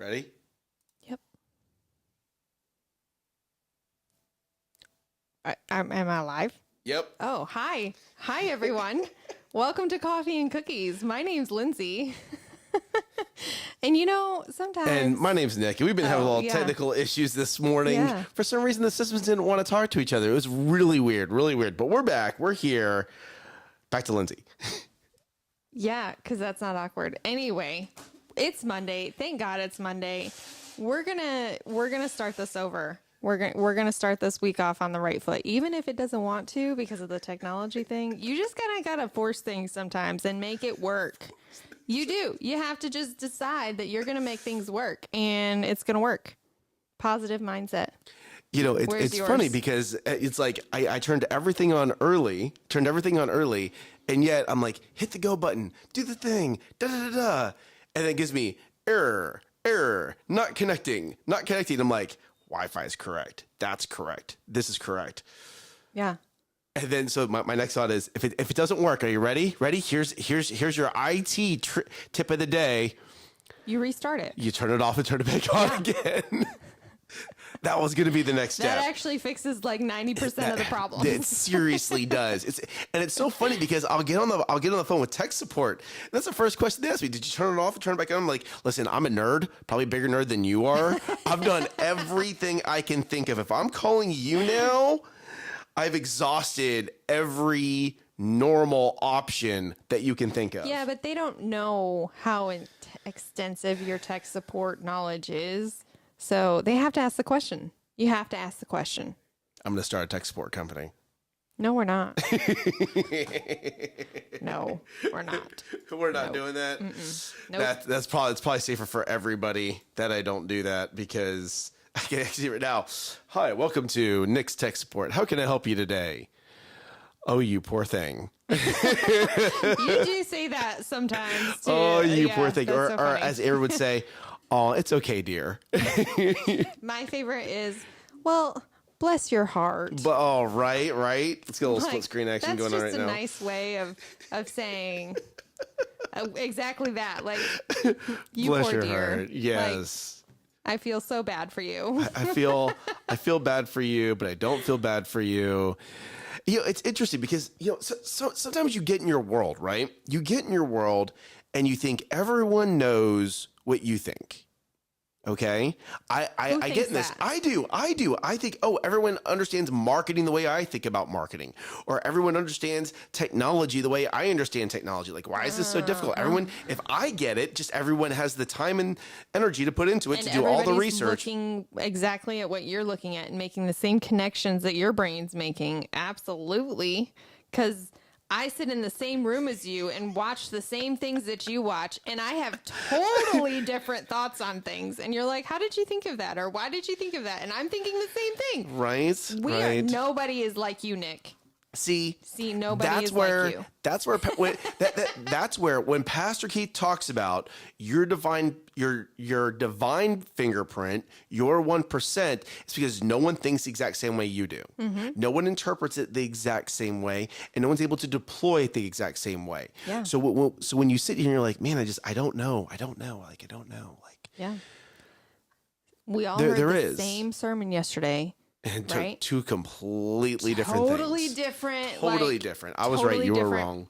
Ready? Yep. Am I live? Yep. Oh, hi. Hi, everyone. Welcome to Coffee and Cookies. My name's Lindsay. And sometimes... And my name's Nick. We've been having a little technical issues this morning. Yeah. For some reason, the systems didn't want to talk to each other. It was really weird, really weird. But we're back. We're here. Back to Lindsay. Yeah, because that's not awkward. Anyway, it's Monday. Thank God it's Monday. We're gonna start this over. We're gonna start this week off on the right foot, even if it doesn't want to because of the technology thing. You just gotta force things sometimes and make it work. You do. You have to just decide that you're gonna make things work, and it's gonna work. Positive mindset. It's funny because it's like I turned everything on early, and yet I'm like, hit the go button, do the thing, da-da-da-da. And then it gives me error, not connecting. I'm like, Wi-Fi is correct. That's correct. This is correct. Yeah. And then so my next thought is, if it doesn't work, are you ready? Here's your IT tip of the day. You restart it. You turn it off and turn it back on again. That was going to be the next step. That actually fixes like 90% of the problems. It seriously does. It's so funny because I'll get on the phone with tech support. And that's the first question they ask me. Did you turn it off and turn it back on? I'm like, listen, I'm a nerd, probably a bigger nerd than you are. I've done everything I can think of. If I'm calling you now, I've exhausted every normal option that you can think of. Yeah, but they don't know how extensive your tech support knowledge is. So they have to ask the question. You have to ask the question. I'm going to start a tech support company. No, we're not. No, we're not. We're not doing that. Nope. It's probably safer for everybody that I don't do that, because I can see right now. Hi, welcome to Nick's Tech Support. How can I help you today? Oh, you poor thing. You do say that sometimes too. Oh, you poor thing. Or as Aaron would say, oh, it's okay, dear. My favorite is, well, bless your heart. But right. Let's get a little split screen action going on right now. That's just a nice way of saying exactly that. Like, you bless poor your dear. heart. Yes. Like, I feel so bad for you. I feel bad for you, but I don't feel bad for you. It's interesting because, so sometimes you get in your world, right? You get in your world and you think everyone knows what you think. Okay. I get in this. That? I do. I think, everyone understands marketing the way I think about marketing, or everyone understands technology the way I understand technology. Like, why is this so difficult? Everyone, if I get it, just everyone has the time and energy to put into it, to do all the research. Looking exactly at what you're looking at and making the same connections that your brain's making. Absolutely. Because I sit in the same room as you and watch the same things that you watch, and I have totally different thoughts on things. And you're like, how did you think of that? Or why did you think of that? And I'm thinking the same thing. Right. Nobody is like you, Nick. See, nobody is like you. That's where when Pastor Keith talks about your divine fingerprint, your 1%, it's because no one thinks the exact same way you do. Mm-hmm. No one interprets it the exact same way, and no one's able to deploy it the exact same way. Yeah. So when you sit here and you're like, man, I don't know. Yeah. We all heard there the is. Same sermon yesterday. And right? two completely different things. Totally different. Totally different. I was right. You were wrong.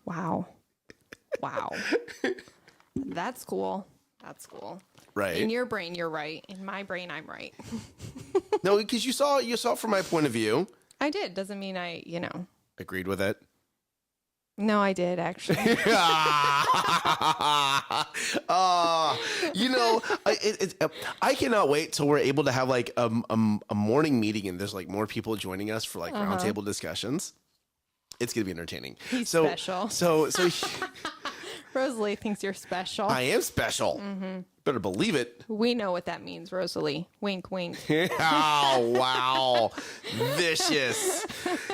Wow. That's cool. Right. In your brain, you're right. In my brain, I'm right. No, because you saw it from my point of view. I did. Doesn't mean I, agreed with it. No, I did actually. I cannot wait till we're able to have like a morning meeting and there's like more people joining us for like roundtable discussions. It's gonna be entertaining. He's special. So Rosalie thinks you're special. I am special. Mm-hmm. Better believe it. We know what that means, Rosalie. Wink, wink. Oh, wow. Vicious.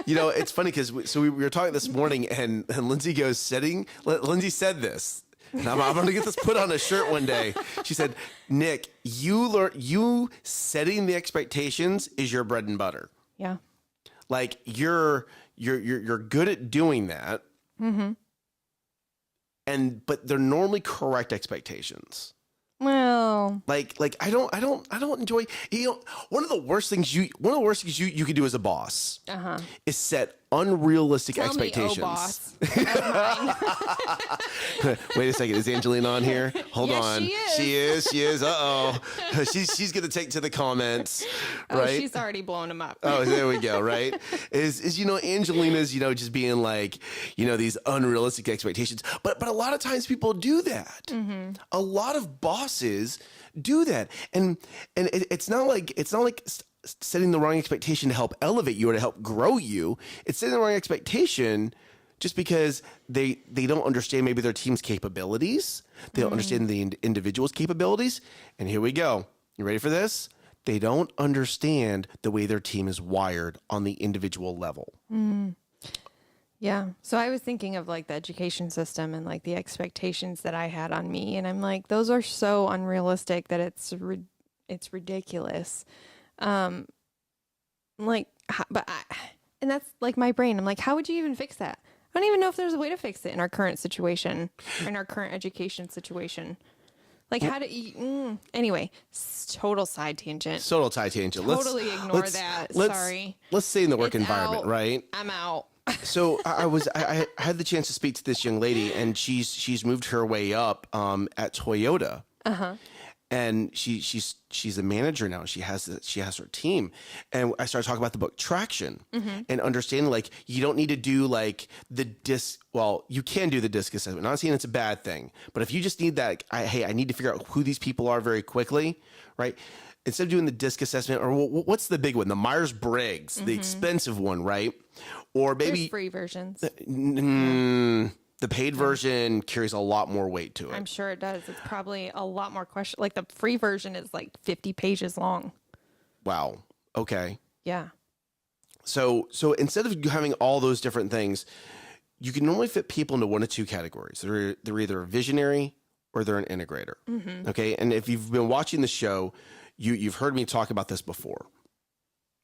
It's funny because we were talking this morning and Lindsay Lindsay said this. And I'm going to get this put on a shirt one day. She said, Nick, you setting the expectations is your bread and butter. Yeah. Like you're good at doing that. Mm-hmm. But they're normally correct expectations. Well, Like I don't enjoy, one of the worst things you can do as a boss is set unrealistic tell expectations. me, oh boss. Of mine. Wait a second, is Angelina on here? Hold Yes, on. she is. She is. Uh-oh. She's gonna take to the comments, Oh, right? she's already blown him up. Oh, there we go, right? Is Angelina's, just being like, these unrealistic expectations. But a lot of times people do that. A lot of bosses do that. And it's not like setting the wrong expectation to help elevate you or to help grow you. It's setting the wrong expectation just because they don't understand maybe their team's capabilities. They don't understand the individual's capabilities. And here we go. You ready for this? They don't understand the way their team is wired on the individual level. Yeah. So I was thinking of like the education system and like the expectations that I had on me. And I'm like, those are so unrealistic that it's ridiculous. And that's like my brain. I'm like, how would you even fix that? I don't even know if there's a way to fix it in our current situation, in our current education situation. Like how do you, anyway, total side tangent. Total side tangent. Totally ignore that. Sorry. Let's stay in the work It's environment, out. right? I'm out. So I had the chance to speak to this young lady, and she's moved her way up at Toyota. And she's a manager now. She has her team, and I started talking about the book Traction and understanding like you don't need to do like the disc. Well, you can do the disc assessment. Not saying it's a bad thing, but if you just need that, I need to figure out who these people are very quickly, right? Instead of doing the disc assessment, or what's the big one, the Myers-Briggs, the expensive one, right? Or maybe There's free versions. The paid version carries a lot more weight to it. I'm sure it does. It's probably a lot more question. Like the free version is like 50 pages long. Wow. Okay. Yeah. So instead of having all those different things, you can normally fit people into one of two categories. They're either a visionary or they're an integrator. Okay. And if you've been watching the show, you've heard me talk about this before.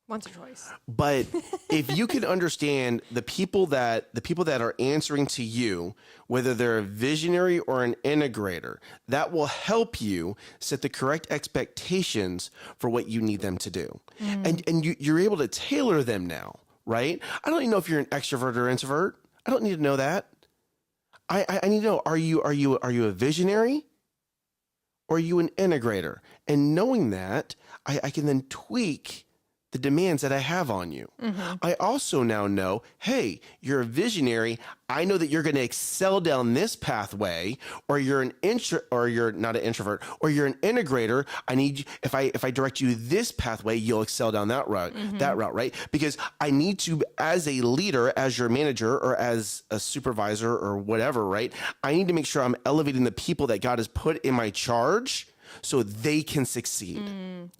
Once or twice. But if you can understand the people that are answering to you, whether they're a visionary or an integrator, that will help you set the correct expectations for what you need them to do. And you're able to tailor them now, right? I don't even know if you're an extrovert or introvert. I don't need to know that. I need to know, are you a visionary or are you an integrator? And knowing that, I can then tweak the demands that I have on you. I also now know, hey, you're a visionary. I know that you're going to excel down this pathway, or you're not an introvert, or you're an integrator. I need you, if I direct you this pathway, you'll excel down that route, right? Because I need to, as a leader, as your manager, or as a supervisor, or whatever, right? I need to make sure I'm elevating the people that God has put in my charge so they can succeed.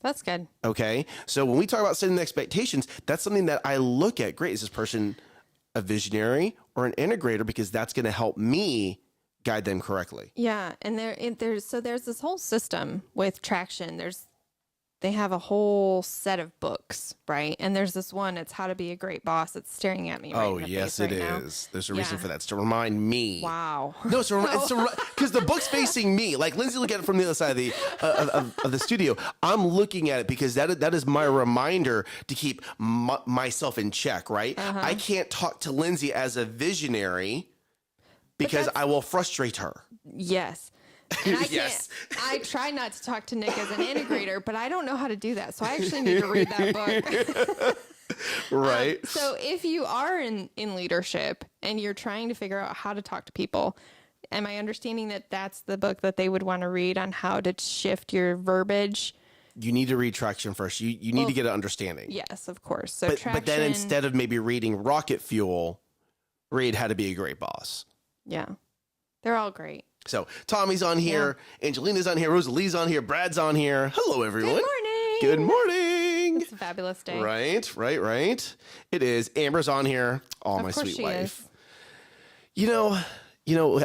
That's good. Okay. So when we talk about setting the expectations, that's something that I look at. Great. Is this person a visionary or an integrator? Because that's going to help me guide them correctly. Yeah. And there's this whole system with Traction. They have a whole set of books, right? And there's this one, it's How to Be a Great Boss. It's staring at me right in the yes, face it right now. is. There's a reason for that. It's to remind me. Wow. No, it's because the book's facing me. Like Lindsay, look at it from the other side of the studio. I'm looking at it because that is my reminder to keep myself in check, right? I can't talk to Lindsay as a visionary because I will frustrate her. Yes. And I Yes. I try not to talk to Nick as an integrator, but I don't know how to do that. So I actually need to read that book. Right. So if you are in leadership and you're trying to figure out how to talk to people, am I understanding that that's the book that they would want to read on how to shift your verbiage? You need to read Traction first. You need to get an understanding. Yes, of course. So But then instead of maybe reading Rocket Fuel, read How to Be a Great Boss. Yeah. They're all great. So Tommy's on here, Angelina's on here, Rosalie's on here, Brad's on here. Hello, everyone. Good morning. Good morning. It's a fabulous day. Right. It is. Amber's on here. Oh, Of my course sweet she wife. is.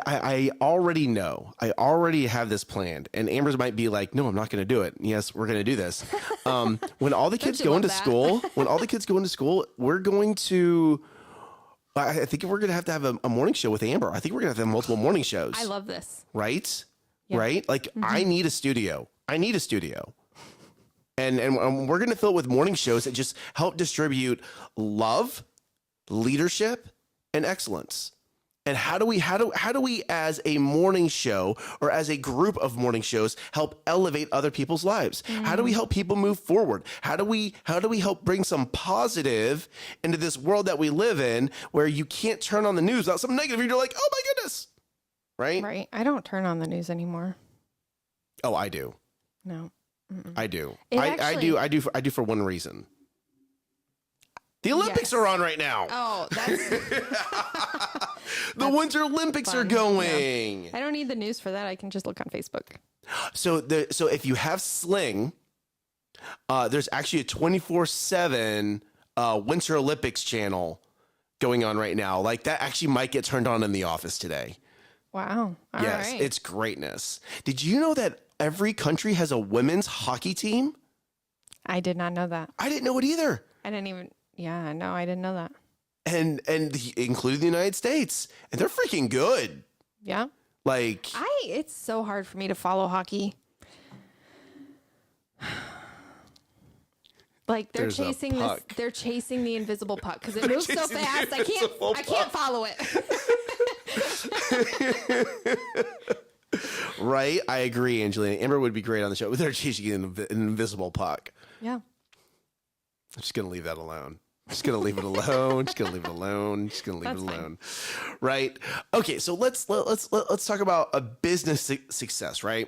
I already know. I already have this planned. And Amber's might be like, no, I'm not going to do it. Yes, we're going to do this. When all the kids you go love into that? school, we're going to... I think we're going to have a morning show with Amber. I think we're going to have multiple morning shows. I love this. Right? Yeah. right? Like I need a studio. And we're going to fill it with morning shows that just help distribute love, leadership, and excellence. And how do we as a morning show or as a group of morning shows help elevate other people's lives? How do we help people move forward? How do we help bring some positive into this world that we live in where you can't turn on the news without something negative? You're like, oh my goodness. Right? Right. I don't turn on the news anymore. Oh, I do. No. I do. It I do for one reason. The Olympics are on right now. Oh, that's the Winter Olympics are going. No. I don't need the news for that. I can just look on Facebook. So if you have Sling, there's actually a 24/7 Winter Olympics channel going on right now. Like that actually might get turned on in the office today. Wow. All yes, right. It's greatness. Did you know that every country has a women's hockey team? I did not know that. I didn't know it either. I didn't even. Yeah, no, I didn't know that. And including the United States, and they're freaking good. Yeah. Like it's so hard for me to follow hockey. Like they're chasing this, they're chasing the invisible puck because it moves so fast. I can't follow it. Right, I agree, Angelina. Amber would be great on the show. They're chasing an invisible puck. Yeah. I'm just gonna leave that alone. Just gonna leave it alone. Just gonna leave it alone. Just gonna leave it alone. Fine. Right. Okay. So let's talk about a business success. Right.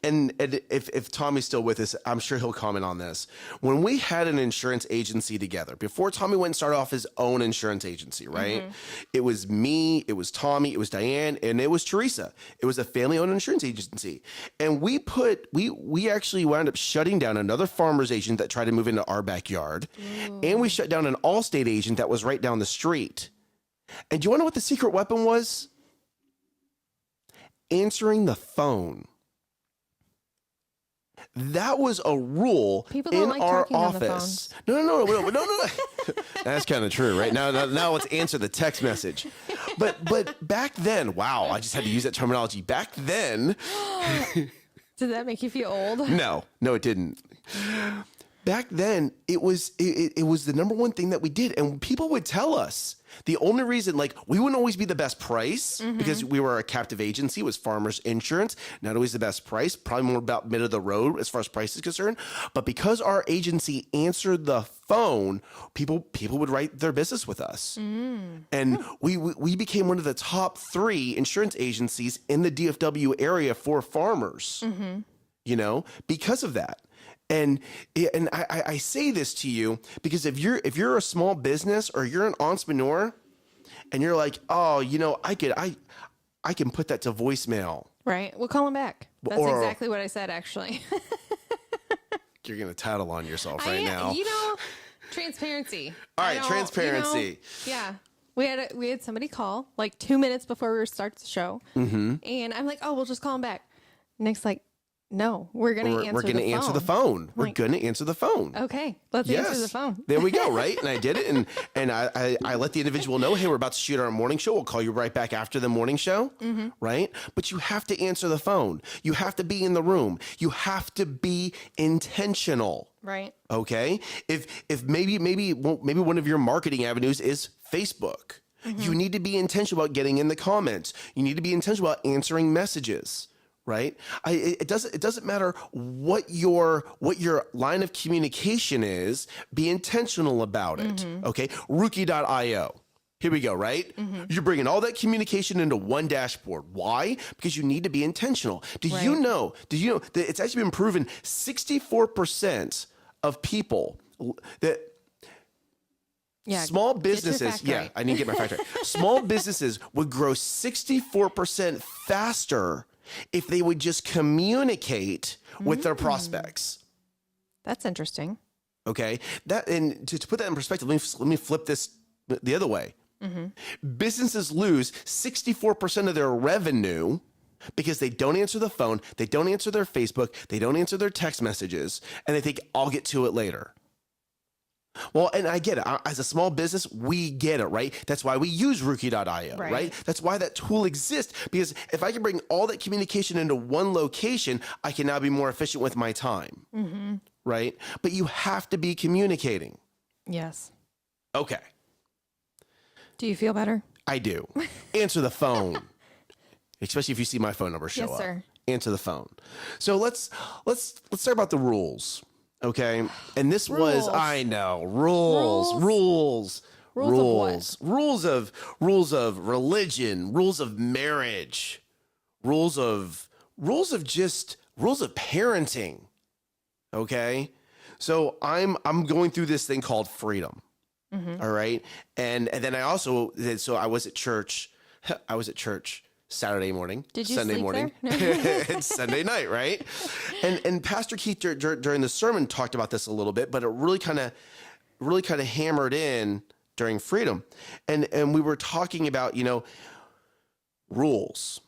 And if Tommy's still with us, I'm sure he'll comment on this. When we had an insurance agency together, before Tommy went and started off his own insurance agency, right? It was me, it was Tommy, it was Diane, and it was Teresa. It was a family-owned insurance agency. And we actually wound up shutting down another farmer's agent that tried to move into our backyard. Ooh. And we shut down an Allstate agent that was right down the street. And do you want to know what the secret weapon was? Answering the phone. That was a rule in like our office. No. That's kind of true, right? Now let's answer the text message. But back then, wow, I just had to use that terminology. Back then, did that make you feel old? No, it didn't. Back then, it was the number one thing that we did, and people would tell us. The only reason, like, we wouldn't always be the best price because we were a captive agency, was Farmers Insurance. Not always the best price, probably more about mid of the road as far as price is concerned. But because our agency answered the phone, people would write their business with us. And we became one of the top 3 insurance agencies in the DFW area for farmers, because of that. And I say this to you because if you're a small business or you're an entrepreneur and you're like, oh, I can put that to voicemail. Right. We'll call him back. That's exactly what I said, actually. You're going to tattle on yourself right now. Transparency. All right. Transparency. Yeah. We had somebody call like 2 minutes before we were start the show. And I'm like, oh, we'll just call him back. Nick's like, no, we're going to answer the phone. We're going to answer the phone. Okay, let's answer the phone. There we go, right? And I did it, and I let the individual know, hey, we're about to shoot our morning show. We'll call you right back after the morning show, right? But you have to answer the phone. You have to be in the room. You have to be intentional. Right. Okay? If maybe one of your marketing avenues is Facebook. You need to be intentional about getting in the comments. You need to be intentional about answering messages. Right. It doesn't matter what your line of communication is. Be intentional about it. Okay. Rookie.io. Here we go. Right. You're bringing all that communication into one dashboard. Why? Because you need to be intentional. Do you know that it's actually been proven 64% of people that small businesses, right. I need to get my fact right. Small businesses would grow 64% faster if they would just communicate with their prospects. That's interesting. Okay. And to put that in perspective, let me flip this the other way. Businesses lose 64% of their revenue because they don't answer the phone, they don't answer their Facebook, they don't answer their text messages, and they think, I'll get to it later. Well, and I get it. As a small business, we get it, right? That's why we use Rookie.io, right? That's why that tool exists. Because if I can bring all that communication into one location, I can now be more efficient with my time, right? But you have to be communicating. Yes. Okay. Do you feel better? I do. Answer the phone. Especially if you see my phone number show up. Yes, sir. Answer the phone. So let's start about the rules. Okay. And this was, I know, rules. Rules of what? Rules of religion, rules of marriage, rules of parenting. Okay. So I'm going through this thing called freedom. All right. And then I also, so I was at church Saturday morning, Did you Sunday sleep morning, there? it's Sunday night, right? And Pastor Keith during the sermon talked about this a little bit, but it really kind of hammered in during freedom, and we were talking about rules.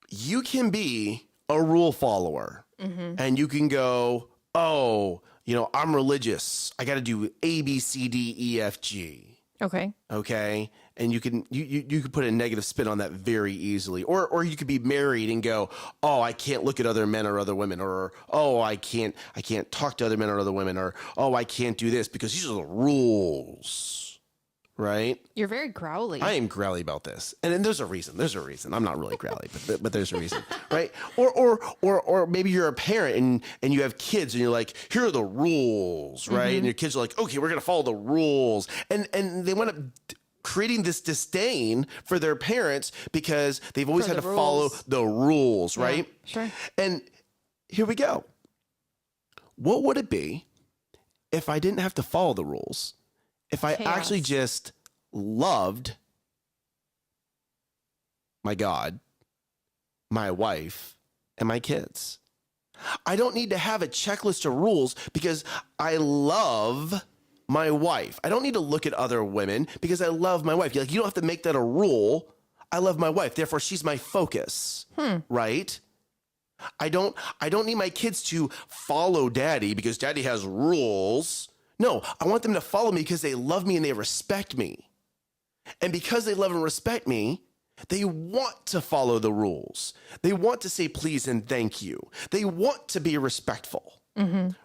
You can be a rule follower, and you can go, oh, I'm religious. I got to do A, B, C, D, E, F, G. Okay. And you can put a negative spin on that very easily. Or you could be married and go, oh, I can't look at other men or other women, or oh, I can't talk to other men or other women, or oh, I can't do this because these are the rules. Right? You're very growly. I am growly about this. And there's a reason. I'm not really growly, but there's a reason. Right? Or maybe you're a parent and you have kids and you're like, here are the rules, right? And your kids are like, okay, we're gonna follow the rules. And they want to creating this disdain for their parents because they've always had to follow the rules, right? Yeah, sure. And here we go. What would it be if I didn't have to follow the rules? If I actually just loved my God, my wife, and my kids? I don't need to have a checklist of rules because I love my wife. I don't need to look at other women because I love my wife. You don't have to make that a rule. I love my wife. Therefore, she's my focus, right? I don't need my kids to follow daddy because daddy has rules. No, I want them to follow me because they love me and they respect me. And because they love and respect me, they want to follow the rules. They want to say please and thank you. They want to be respectful.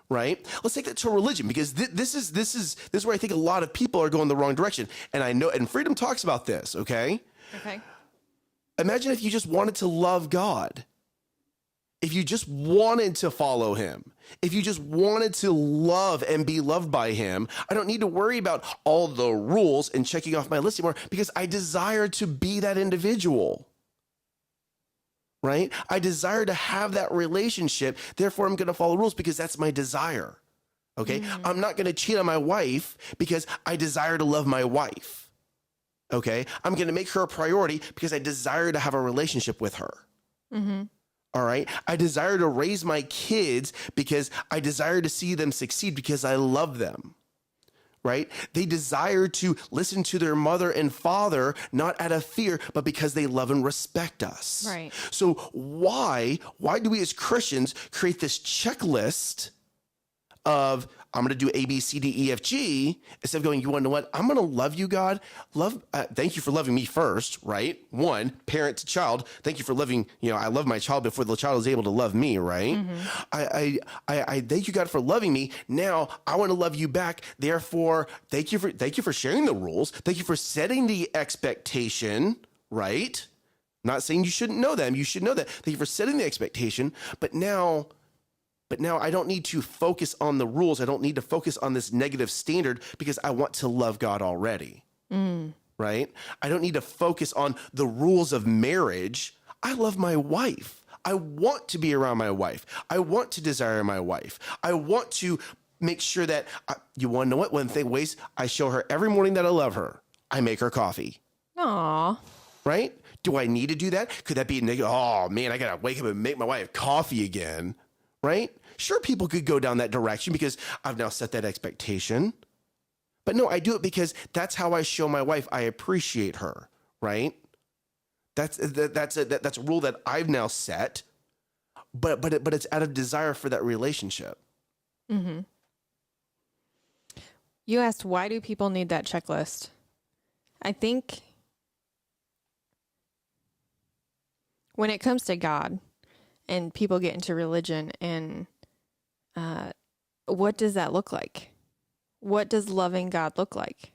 Right? Let's take that to religion because this is where I think a lot of people are going the wrong direction. And I know, and Freedom talks about this, okay? Okay. Imagine if you just wanted to love God. If you just wanted to follow him, if you just wanted to love and be loved by him, I don't need to worry about all the rules and checking off my list anymore because I desire to be that individual, right? I desire to have that relationship. Therefore, I'm going to follow rules because that's my desire, okay? I'm not going to cheat on my wife because I desire to love my wife, okay? I'm going to make her a priority because I desire to have a relationship with her. All right. I desire to raise my kids because I desire to see them succeed because I love them. Right. They desire to listen to their mother and father, not out of fear, but because they love and respect us. Right. So why do we as Christians create this checklist of I'm going to do A, B, C, D, E, F, G, instead of going, you want to know what? I'm going to love you, God. Thank you for loving me first, right? One, parent to child. Thank you for loving, I love my child before the child is able to love me, right? I thank you, God, for loving me. Now I want to love you back. Therefore, thank you for sharing the rules. Thank you for setting the expectation, right? I'm not saying you shouldn't know them. You should know that. Thank you for setting the expectation. But now I don't need to focus on the rules. I don't need to focus on this negative standard because I want to love God already, right? I don't need to focus on the rules of marriage. I love my wife. I want to be around my wife. I want to desire my wife. I want to make sure that, you want to know what? One thing, ways I show her every morning that I love her. I make her coffee. Aw. Right? Do I need to do that? Could that be a negative? Oh man, I got to wake up and make my wife coffee again. Right? Sure, people could go down that direction because I've now set that expectation. But no, I do it because that's how I show my wife I appreciate her, right? That's a rule that I've now set, but it's out of desire for that relationship. You asked, why do people need that checklist? I think when it comes to God and people get into religion and what does that look like? What does loving God look like?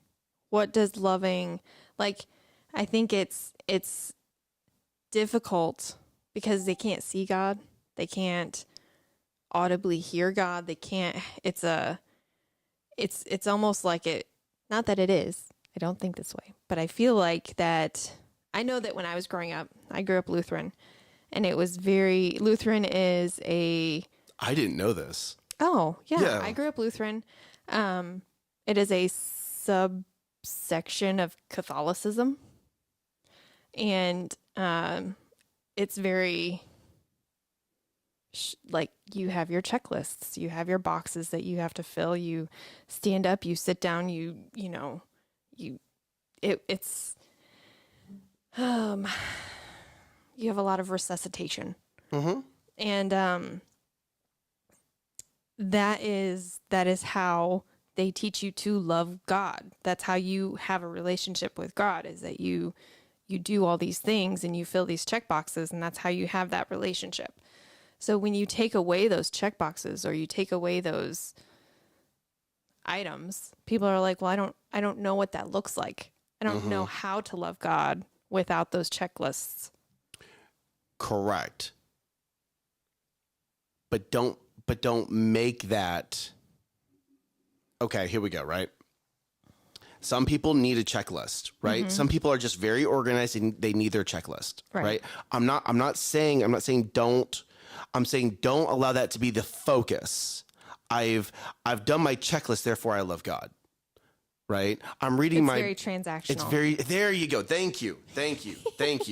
What does loving, like, I think it's difficult because they can't see God. They can't audibly hear God. They can't, it's almost like it, not that it is, I don't think this way, but I feel like that, I know that when I was growing up, I grew up Lutheran, and it was Lutheran is I didn't know this. Oh, yeah. Yeah. I grew up Lutheran. It is a subsection of Catholicism. And it's very, like, you have your checklists. You have your boxes that you have to fill. You stand up, you sit down, it's, you have a lot of resuscitation. Mm-hmm. And that is how they teach you to love God. That's how you have a relationship with God, is that you do all these things and you fill these check boxes, and that's how you have that relationship. So when you take away those check boxes or you take away those items, people are like, well, I don't know what that looks like. I don't know how to love God without those checklists. Correct. But don't make that. Okay, here we go, right? Some people need a checklist, right? Some people are just very organized and they need their checklist, right? I'm not saying don't. I'm saying don't allow that to be the focus. I've done my checklist, therefore I love God. Right? I'm reading It's very transactional. There you go. Thank you. Right? Thank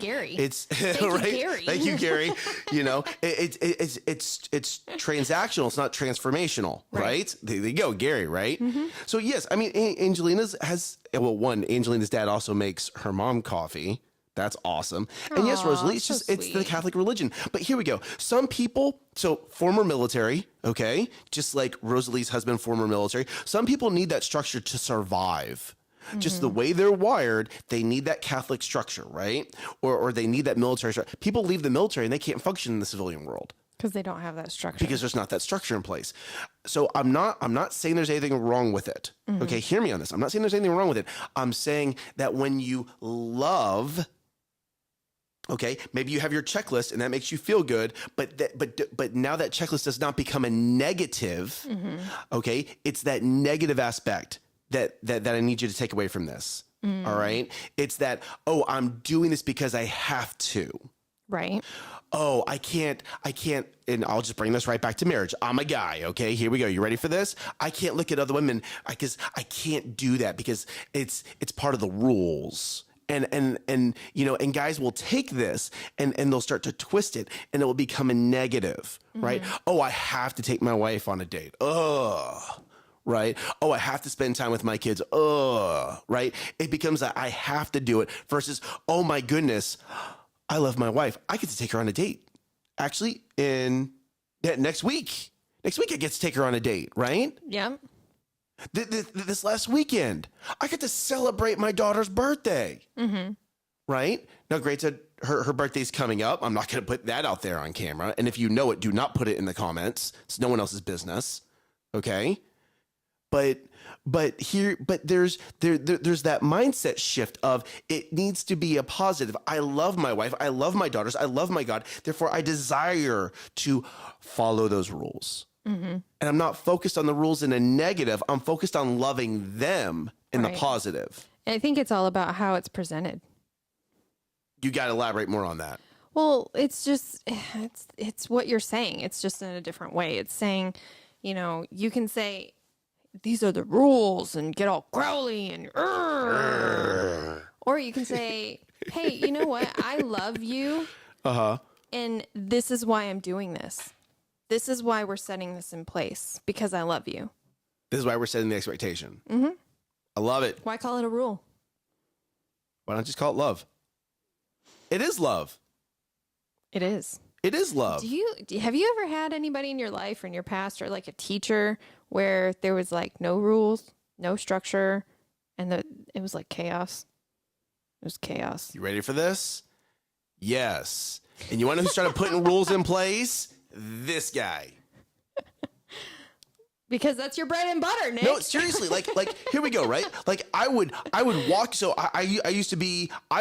Gary. It's Thank right. You, Gary. Thank you, Gary. You know, it's transactional. It's not transformational, right? There you go, Gary. Right? So yes, I mean, Angelina's dad also makes her mom coffee. That's awesome. And yes, Rosalie, it's the Catholic religion. But here we go. Some people, so former military, okay, just like Rosalie's husband, former military. Some people need that structure to survive. Just the way they're wired, they need that Catholic structure, right? Or they need that military structure. People leave the military and they can't function in the civilian world. Because they don't have that structure. Because there's not that structure in place. So I'm not saying there's anything wrong with it. Okay, hear me on this. I'm not saying there's anything wrong with it. I'm saying that when you love, okay, maybe you have your checklist and that makes you feel good, but now that checklist does not become a negative. Okay, it's that negative aspect that I need you to take away from this. All right, it's that, oh, I'm doing this because I have to. Right. Oh, I can't, and I'll just bring this right back to marriage. I'm a guy, okay? Here we go. You ready for this? I can't look at other women because I can't do that because it's part of the rules. And you know, and guys will take this and they'll start to twist it and it will become a negative, right? Oh, I have to take my wife on a date. Right? Oh, I have to spend time with my kids. Right? It becomes I have to do it versus, oh my goodness, I love my wife. I get to take her on a date. Actually, next week. Next week I get to take her on a date, right? Yeah. This last weekend, I get to celebrate my daughter's birthday. Right? Now, granted, her birthday's coming up. I'm not going to put that out there on camera. And if you know it, do not put it in the comments. It's no one else's business. Okay? But there's that mindset shift of it needs to be a positive. I love my wife. I love my daughters. I love my God. Therefore, I desire to follow those rules. And I'm not focused on the rules in a negative. I'm focused on loving them in the positive. I think it's all about how it's presented. You got to elaborate more on that. Well, it's just, it's what you're saying. It's just in a different way. It's saying, you know, you can say, these are the rules and get all growly and, or you can say, hey, you know what? I love you. And this is why I'm doing this. This is why we're setting this in place, because I love you. This is why we're setting the expectation. I love it. Why call it a rule? Why not just call it love? It is love. It is. It is love. Have you ever had anybody in your life or in your past or like a teacher where there was like no rules, no structure, and it was like chaos? It was chaos. You ready for this? Yes. And you want to know who started putting rules in place? This guy. Because that's your bread and butter, Nick. No, seriously, like here we go, right? Like I would walk. So I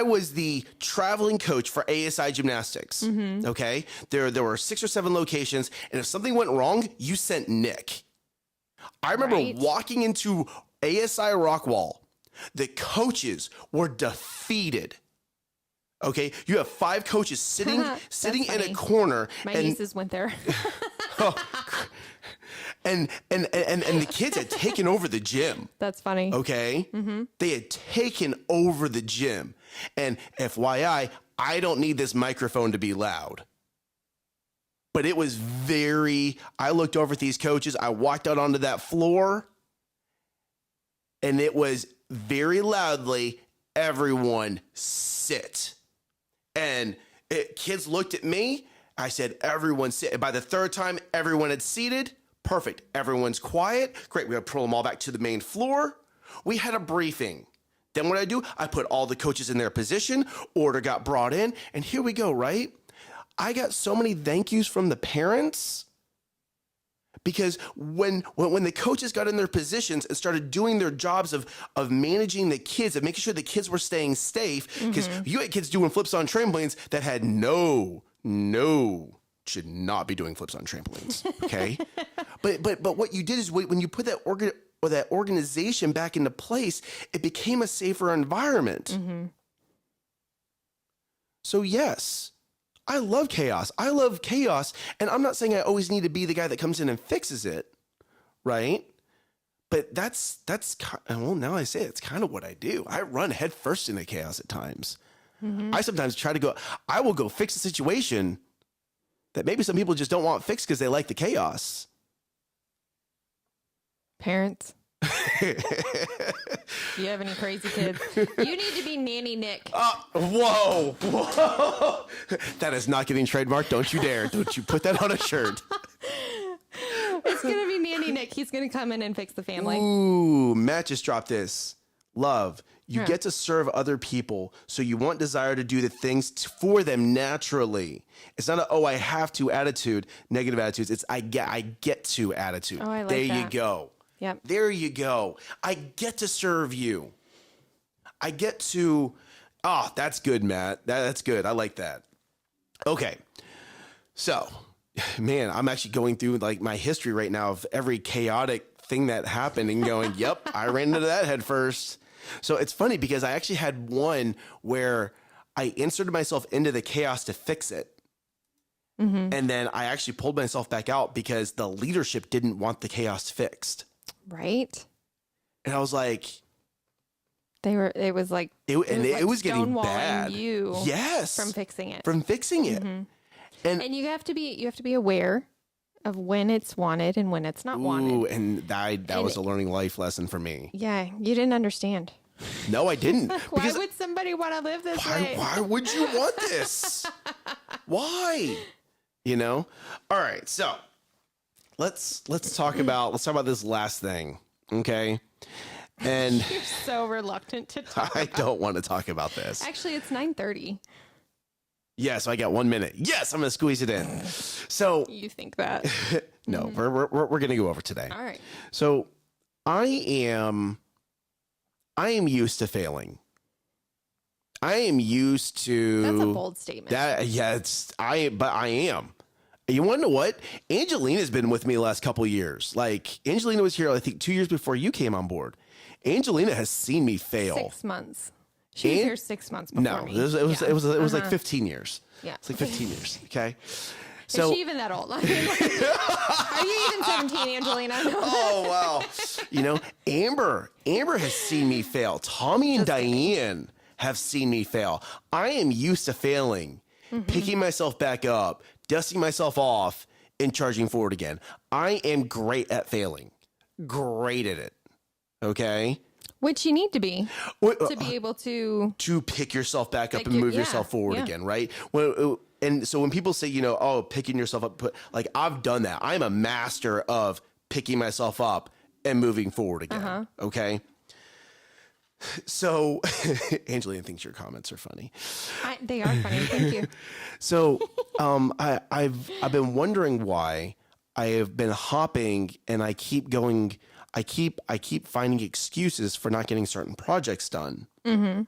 was the traveling coach for ASI gymnastics. Okay, there were 6 or 7 locations, and if something went wrong, you sent Nick. I remember walking into ASI Rockwall. The coaches were defeated. Okay, you have 5 coaches sitting in a corner. My nieces went there. And the kids had taken over the gym. That's funny. Okay? They had taken over the gym. And FYI, I don't need this microphone to be loud. But it was I looked over at these coaches. I walked out onto that floor. And it was very loudly, everyone sit. And kids looked at me. I said, everyone sit. And by the 3rd time, everyone had seated. Perfect. Everyone's quiet. Great. We had to pull them all back to the main floor. We had a briefing. Then what I do, I put all the coaches in their position. Order got brought in. And here we go, right? I got so many thank yous from the parents. Because when the coaches got in their positions and started doing their jobs of managing the kids, of making sure the kids were staying safe, because you had kids doing flips on trampolines that had should not be doing flips on trampolines, okay? but what you did is when you put that organization back into place, it became a safer environment. So yes, I love chaos. And I'm not saying I always need to be the guy that comes in and fixes it, right? But that's well, now I say it's kind of what I do. I run headfirst into chaos at times. I sometimes I will go fix a situation that maybe some people just don't want fixed because they like the chaos. Parents. Do you have any crazy kids? You need to be Nanny Nick. Whoa. That is not getting trademarked. Don't you dare. Don't you put that on a shirt. It's going to be Nanny Nick. He's going to come in and fix the family. Ooh, Matt just dropped this. Love. You get to serve other people, so you want desire to do the things for them naturally. It's not I have to attitude, negative attitudes. It's I get to attitude. Oh, I like there that. you go. Yep. There you go. I get to serve you. I get to, that's good, Matt. That's good. I like that. Okay. So, man, I'm actually going through like my history right now of every chaotic thing that happened and going, yep, I ran into that head first. So it's funny because I actually had one where I inserted myself into the chaos to fix it. And then I actually pulled myself back out because the leadership didn't want the chaos fixed. Right. And I was like, it was was getting bad. You yes. From fixing it. And you have to be aware of when it's wanted and when it's not wanted. And that was a learning life lesson for me. Yeah, you didn't understand. No, I didn't. Why would somebody want to live this way? Why would you want this? Why? You know? All right, so let's talk about this last thing, okay? And you're so reluctant to talk I don't want to talk about this. Actually, it's 9:30. Yeah, so I got 1 minute. Yes, I'm gonna squeeze it in. So you think that? No, we're gonna go over today. All right. So I am used to failing. I am used to. That's a bold statement. But I am. You want to know what? Angelina's been with me the last couple of years. Like Angelina was here, I think, 2 years before you came on board. Angelina has seen me fail. 6 months. She was here 6 months before me. It was like 15 years. Yeah. It's like 15 years. Okay. So, is she even that old? I mean, are you even 17, Angelina? Oh, wow. You know, Amber has seen me fail. Tommy and Diane have seen me fail. I am used to failing, picking myself back up, dusting myself off, and charging forward again. I am great at failing. Great at it. Okay? Which you need to be to be able to pick yourself back up and move yourself forward again, right? And so when people say, oh, picking yourself up, like I've done that. I'm a master of picking myself up and moving forward again. Okay. So Angelina thinks your comments are funny. They are funny. Thank you. So I've been wondering why I have been hopping and I keep going. I keep finding excuses for not getting certain projects done. Mm-hmm.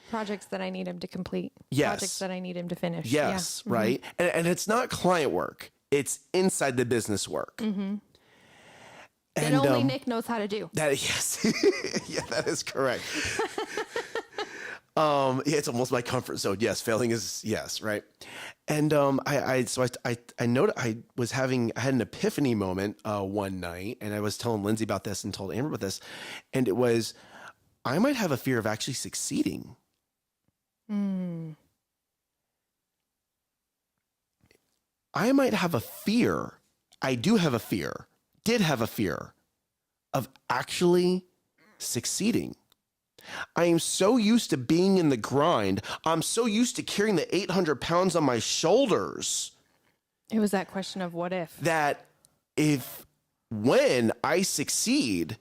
Projects that I need him to complete. Yes. Projects that I need him to finish. Yes. Yeah. Right. And it's not client work. It's inside the business work. Mm-hmm. That only Nick knows how to do. Yes. Yeah, that is correct. Yeah, it's almost my comfort zone. Yes. Failing is yes. Right. And, I noted I had an epiphany moment, one night, and I was telling Lindsay about this and told Amber about this. And it was, I might have a fear of actually succeeding. I might have a fear. I do have a fear. Did have a fear of actually succeeding. I am so used to being in the grind. I'm so used to carrying the 800 pounds on my shoulders. It was that question of what if. That when I succeed.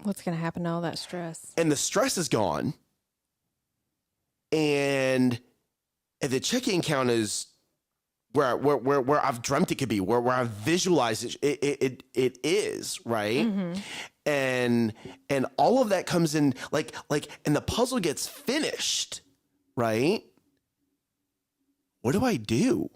What's going to happen to all that stress? And the stress is gone. And the checking account is where I've dreamt it could be, where I've visualized it is, right? Mm-hmm. And all of that comes in like, and the puzzle gets finished, right? What do I do?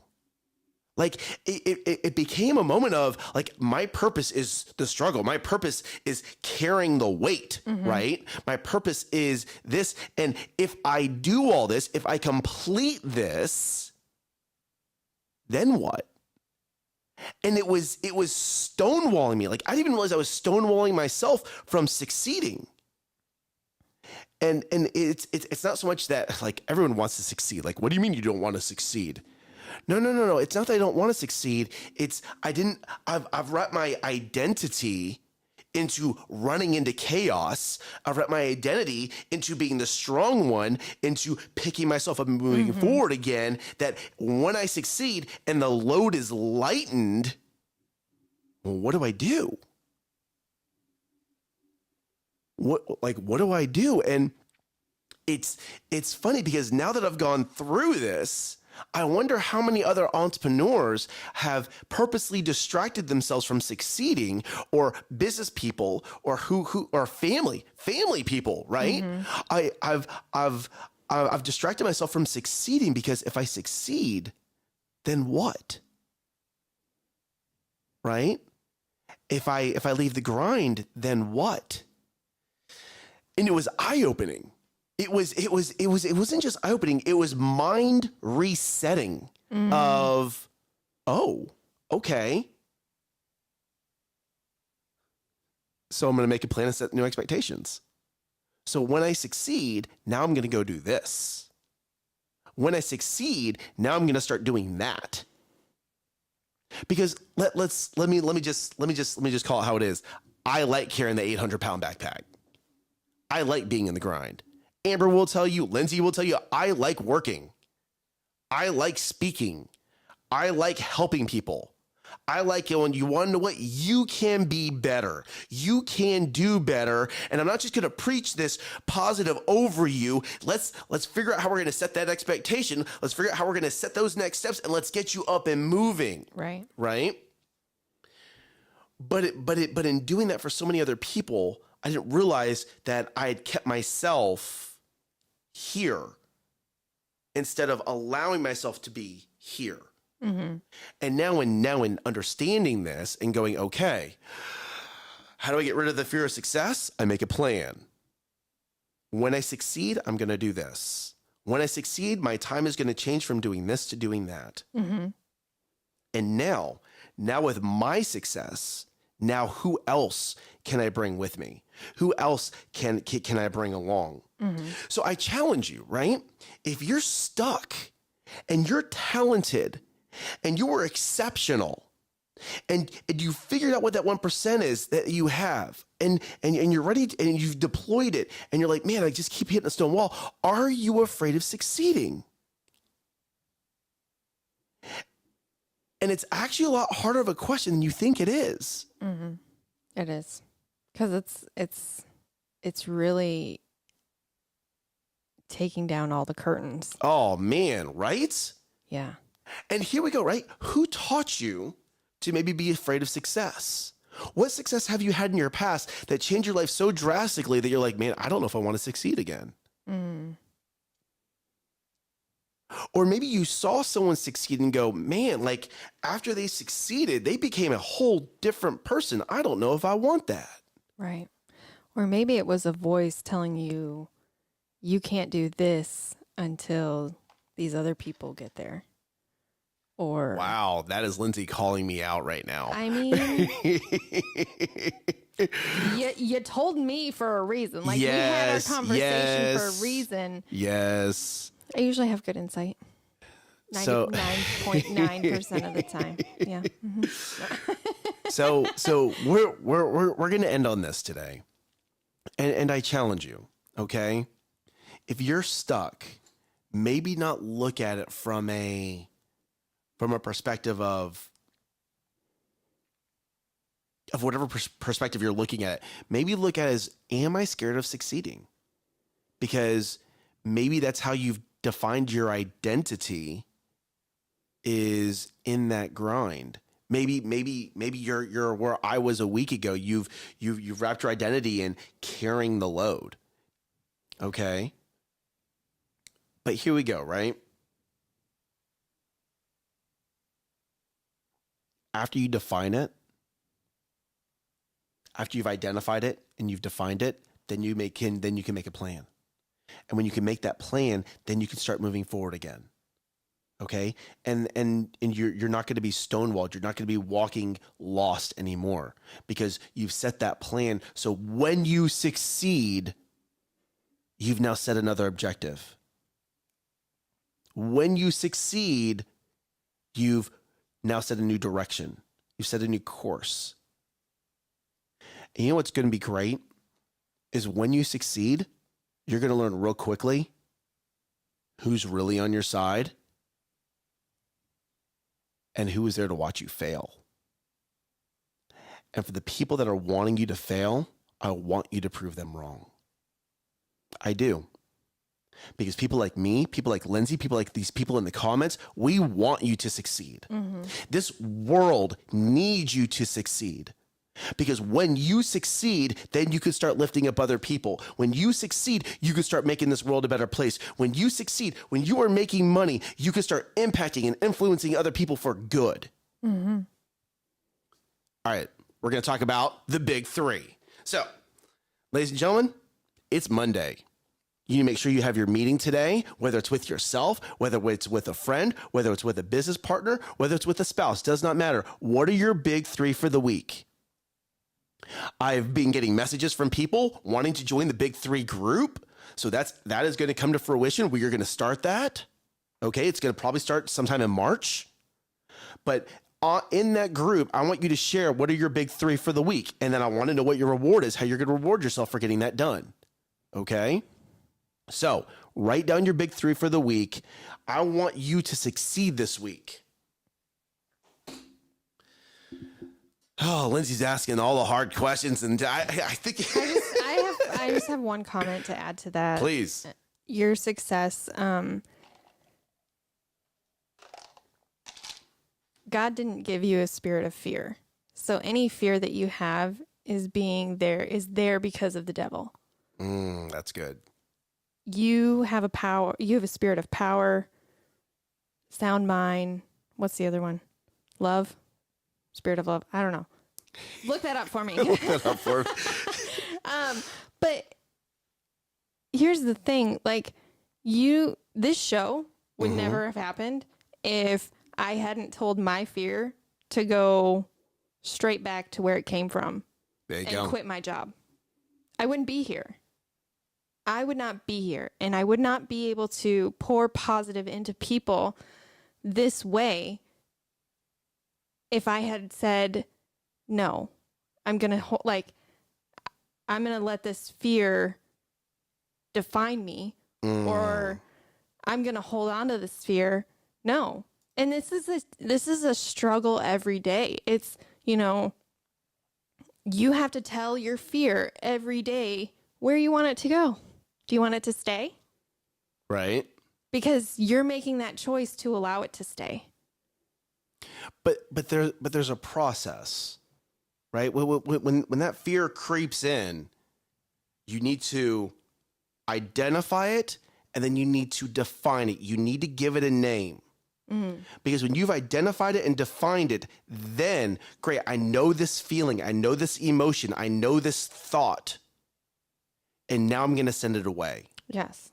Like it became a moment of like, my purpose is the struggle. My purpose is carrying the weight, right? My purpose is this. And if I do all this, if I complete this, then what? And it was stonewalling me. Like I didn't even realize I was stonewalling myself from succeeding. And it's not so much that like everyone wants to succeed. Like, what do you mean you don't want to succeed? No. It's not that I don't want to succeed. It's I've wrapped my identity into running into chaos. I've wrapped my identity into being the strong one, into picking myself up and moving forward again, that when I succeed and the load is lightened, well, what do I do? What do I do? And it's funny because now that I've gone through this, I wonder how many other entrepreneurs have purposely distracted themselves from succeeding, or business people, or who or family people, right? I've distracted myself from succeeding because if I succeed, then what? Right? If I leave the grind, then what? And it was eye-opening. It wasn't just eye-opening, it was mind resetting of, oh, okay. So I'm going to make a plan and set new expectations. So when I succeed, now I'm going to go do this. When I succeed, now I'm going to start doing that. Because let me just call it how it is. I like carrying the 800-pound backpack. I like being in the grind. Amber will tell you, Lindsay will tell you, I like working. I like speaking. I like helping people. I like it when you want to know what, you can be better. You can do better. And I'm not just going to preach this positive over you. Let's figure out how we're going to set that expectation. Let's figure out how we're going to set those next steps, and let's get you up and moving. Right. Right. But in doing that for so many other people, I didn't realize that I had kept myself here instead of allowing myself to be here. Mm-hmm. And now in understanding this and going, okay, how do I get rid of the fear of success? I make a plan. When I succeed, I'm going to do this. When I succeed, my time is going to change from doing this to doing that. Mm-hmm. And now with my success, now who else can I bring with me? Who else can I bring along? Mm-hmm. So I challenge you, right? If you're stuck and you're talented and you are exceptional and you figured out what that 1% is that you have and you're ready and you've deployed it and you're like, man, I just keep hitting a stone wall. Are you afraid of succeeding? And it's actually a lot harder of a question than you think it is. Mm-hmm. It is. Because it's really taking down all the curtains. Oh, man, right? Yeah. And here we go, right? Who taught you to maybe be afraid of success? What success have you had in your past that changed your life so drastically that you're like, man, I don't know if I want to succeed again? Mm. Or maybe you saw someone succeed and go, man, like after they succeeded, they became a whole different person. I don't know if I want that. Right. Or maybe it was a voice telling you, you can't do this until these other people get there. Or wow, that is Lindsay calling me out right now. I mean, you told me for a reason. Like we had our conversation for a reason. Yes. I usually have good insight. 99.9% of the time. Yeah. Mm-hmm. So we're gonna end on this today. And I challenge you, okay? If you're stuck, maybe not look at it from a perspective of whatever perspective you're looking at. Maybe look at it as, am I scared of succeeding? Because maybe that's how you've defined your identity, is in that grind. Maybe you're where I was a week ago. You've wrapped your identity in carrying the load. Okay. But here we go, right? After you define it, after you've identified it and you've defined it, then you can make a plan. And when you can make that plan, then you can start moving forward again. Okay. And you're not going to be stonewalled. You're not going to be walking lost anymore because you've set that plan. So when you succeed, you've now set another objective. When you succeed, you've now set a new direction. You've set a new course. And you know what's going to be great is when you succeed, you're going to learn real quickly who's really on your side and who is there to watch you fail. And for the people that are wanting you to fail, I want you to prove them wrong. I do. Because people like me, people like Lindsay, people like these people in the comments, we want you to succeed. Mm-hmm. This world needs you to succeed. Because when you succeed, then you can start lifting up other people. When you succeed, you can start making this world a better place. When you succeed, when you are making money, you can start impacting and influencing other people for good. Mm-hmm. All right, we're going to talk about the big three. So, ladies and gentlemen, it's Monday. You need to make sure you have your meeting today, whether it's with yourself, whether it's with a friend, whether it's with a business partner, whether it's with a spouse, does not matter. What are your big three for the week? I've been getting messages from people wanting to join the big three group. So that is going to come to fruition. We are going to start that. Okay. It's going to probably start sometime in March, but in that group, I want you to share what are your big three for the week. And then I want to know what your reward is, how you're going to reward yourself for getting that done. Okay. So write down your big three for the week. I want you to succeed this week. Oh, Lindsay's asking all the hard questions, and I think I just have one comment to add to that. Please. Your success. God didn't give you a spirit of fear, so any fear that you have is there because of the devil. That's good. You have a spirit of power, sound mind. What's the other one? Love. Spirit of love. I don't know. Look that up for me. Look that up for me. But here's the thing. Like this show would never have happened if I hadn't told my fear to go straight back to where it came from and quit my job. I wouldn't be here. I would not be here. And I would not be able to pour positive into people this way if I had said, no, I'm going to let this fear define me, or I'm going to hold on to this fear. No, And this is a struggle every day. It's, you have to tell your fear every day where you want it to go. Do you want it to stay? Right. Because you're making that choice to allow it to stay. But there's a process, right? When that fear creeps in, you need to identify it, and then you need to define it. You need to give it a name. Because when you've identified it and defined it, then, great, I know this feeling, I know this emotion, I know this thought, and now I'm going to send it away. Yes.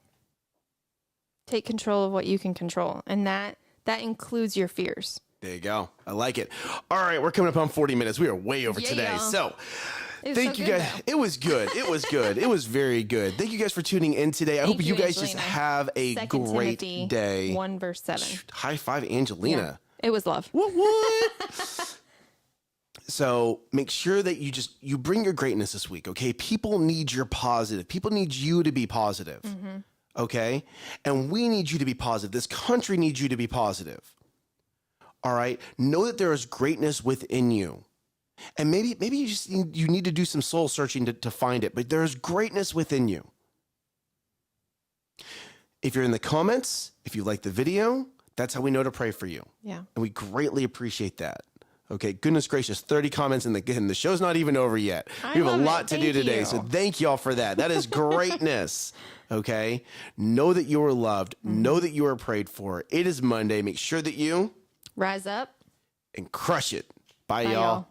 Take control of what you can control, and that includes your fears. There you go. I like it. All right, we're coming up on 40 minutes. We are way over today. So thank you guys. It was good. It was good. It was very good. Thank you guys for tuning in today. I hope you guys just have a great day. 1 verse 7. High five, Angelina. Yeah, it was love. What? So make sure that you bring your greatness this week, okay? People need your positive. People need you to be positive, okay? And we need you to be positive. This country needs you to be positive. All right. Know that there is greatness within you. And maybe you need to do some soul searching to find it, but there is greatness within you. If you're in the comments, if you like the video, that's how we know to pray for you. Yeah. And we greatly appreciate that. Okay. Goodness gracious, 30 comments and the show's not even over yet. We have a lot to do today. So thank y'all for that. That is greatness. Okay. Know that you are loved. Know that you are prayed for. It is Monday. Make sure that you rise up and crush it. Bye, y'all.